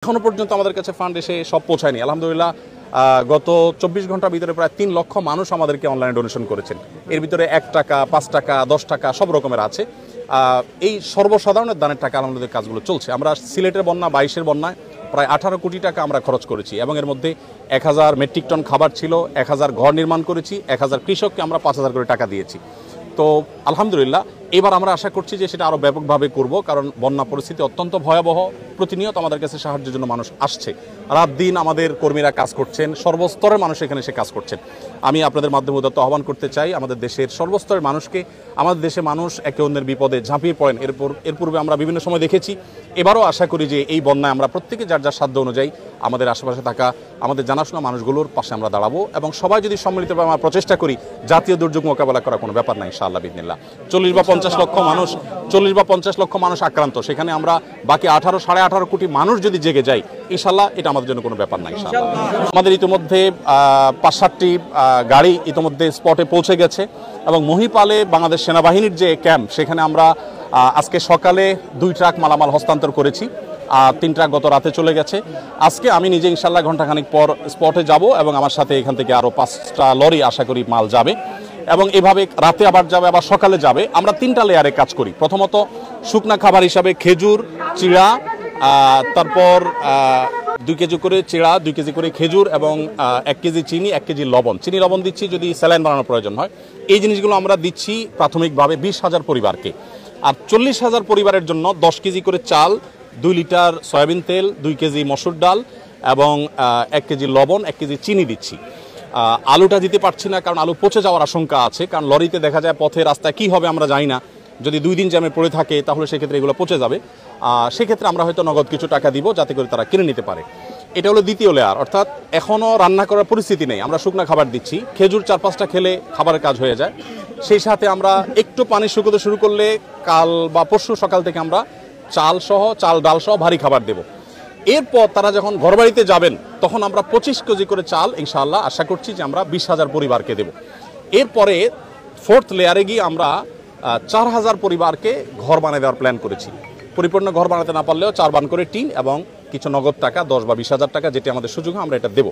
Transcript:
এখনো পর্যন্ত আমাদের কাছে ফান্ড এসে সব পৌঁছায়নি। আলহামদুলিল্লাহ গত 24 ঘন্টার ভিতরে প্রায় 3 লক্ষ মানুষ আমাদেরকে অনলাইনে ডোনেশন করেছেন। এর ভিতরে 1 টাকা, 5 টাকা, 10 টাকা সব রকমের আছে। এই সর্বসাধারণের দানের টাকা আলহামদুলিল্লাহ কাজগুলো চলছে। আমরা সিলেটের বন্যা 22-এর বন্যায় প্রায় 18 কোটি টাকা আমরা খরচ করেছি এবং এর মধ্যে 1000 মেট্রিক টন খাবার ছিল, 1000 ঘর নির্মাণ করেছি, 1000 কৃষককে আমরা 5000 করে টাকা দিয়েছি। তো আলহামদুলিল্লাহ এবার আমরা আশা করছি যে সেটা আরও ব্যাপকভাবে করব, কারণ বন্যা পরিস্থিতি অত্যন্ত ভয়াবহ। প্রতিনিয়ত আমাদের কাছে সাহায্যের জন্য মানুষ আসছে, রাত দিন আমাদের কর্মীরা কাজ করছেন, সর্বস্তরের মানুষ এখানে এসে কাজ করছেন। আমি আপনাদের মাধ্যমে উদাত্ত আহ্বান করতে চাই আমাদের দেশের সর্বস্তরের মানুষকে। আমাদের দেশে মানুষ একে অন্যের বিপদে ঝাঁপিয়ে পড়েন, এর পূর্বে আমরা বিভিন্ন সময় দেখেছি। এবারও আশা করি যে এই বন্যায় আমরা প্রত্যেকে যার যার সাধ্য অনুযায়ী আমাদের আশেপাশে থাকা আমাদের জানাশোনা মানুষগুলোর পাশে আমরা দাঁড়াবো এবং সবাই যদি সম্মিলিতভাবে আমরা প্রচেষ্টা করি, জাতীয় দুর্যোগ মোকাবেলা করার কোনো ব্যাপার নাই ইনশাআল্লাহ বিদিনিল্লাহ। 40 বা 50 লক্ষ মানুষ আক্রান্ত, সেখানে আমরা বাকি 18-18.5 কোটি মানুষ যদি জেগে যাই ইনশাআল্লাহ এটা আমাদের জন্য কোনো ব্যাপার নাই ইনশাআল্লাহ। আমাদের ইতিমধ্যে 5-7টি গাড়ি ইতিমধ্যে স্পটে পৌঁছে গেছে এবং মহিপালে বাংলাদেশ সেনাবাহিনীর যে ক্যাম্প সেখানে আমরা আজকে সকালে 2 ট্রাক মালামাল হস্তান্তর করেছি, 3 ট্রাক গত রাতে চলে গেছে। আজকে আমি নিজে ইনশাআল্লাহ ঘন্টাখানিক পর স্পটে যাব এবং আমার সাথে এখান থেকে আরও 5টা লরি আশা করি মাল যাবে এবং এভাবে রাতে আবার যাবে, আবার সকালে যাবে। আমরা 3টা লেয়ারে কাজ করি। প্রথমত শুকনা খাবার হিসাবে খেজুর, চিড়া, তারপর 2 কেজি করে চিড়া, 2 কেজি করে খেজুর এবং 1 কেজি চিনি, 1 কেজি লবণ। চিনি লবণ দিচ্ছি যদি স্যালাইন বানানোর প্রয়োজন হয়। এই জিনিসগুলো আমরা দিচ্ছি প্রাথমিকভাবে 20,000 পরিবারকে। আর 40,000 পরিবারের জন্য 10 কেজি করে চাল, 2 লিটার সয়াবিন তেল, 2 কেজি মসুর ডাল এবং 1 কেজি লবণ, 1 কেজি চিনি দিচ্ছি। আলুটা দিতে পারছি না কারণ আলু পচে যাওয়ার আশঙ্কা আছে, কারণ লরিতে দেখা যায় পথে রাস্তায় কী হবে আমরা জানি না। যদি 2 দিন জ্যামে পড়ে থাকে তাহলে সেক্ষেত্রে এগুলো পচে যাবে। সেক্ষেত্রে আমরা হয়তো নগদ কিছু টাকা দিব যাতে করে তারা কিনে নিতে পারে। এটা হলো দ্বিতীয় লেয়ার, অর্থাৎ এখনও রান্না করার পরিস্থিতি নেই, আমরা শুকনা খাবার দিচ্ছি। খেজুর 4-5টা খেলে খাবারের কাজ হয়ে যায়। সেই সাথে আমরা একটু পানি শুকোতে শুরু করলে কাল বা পরশু সকাল থেকে আমরা চাল ডাল সহ ভারী খাবার দেব। এরপর তারা যখন ঘরবাড়িতে যাবেন তখন আমরা 25 কেজি করে চাল ইনশাআল্লাহ আশা করছি যে আমরা 20,000 পরিবারকে দেব। এরপরে 4th লেয়ারে গিয়ে আমরা 4,000 পরিবারকে ঘর বানিয়ে দেওয়ার প্ল্যান করেছি। পরিপূর্ণ ঘর বানাতে না পারলেও 4 বান করে টিন এবং কিছু নগদ টাকা 10 বা 20,000 টাকা যেটি আমাদের সুযোগ আমরা এটা দেব।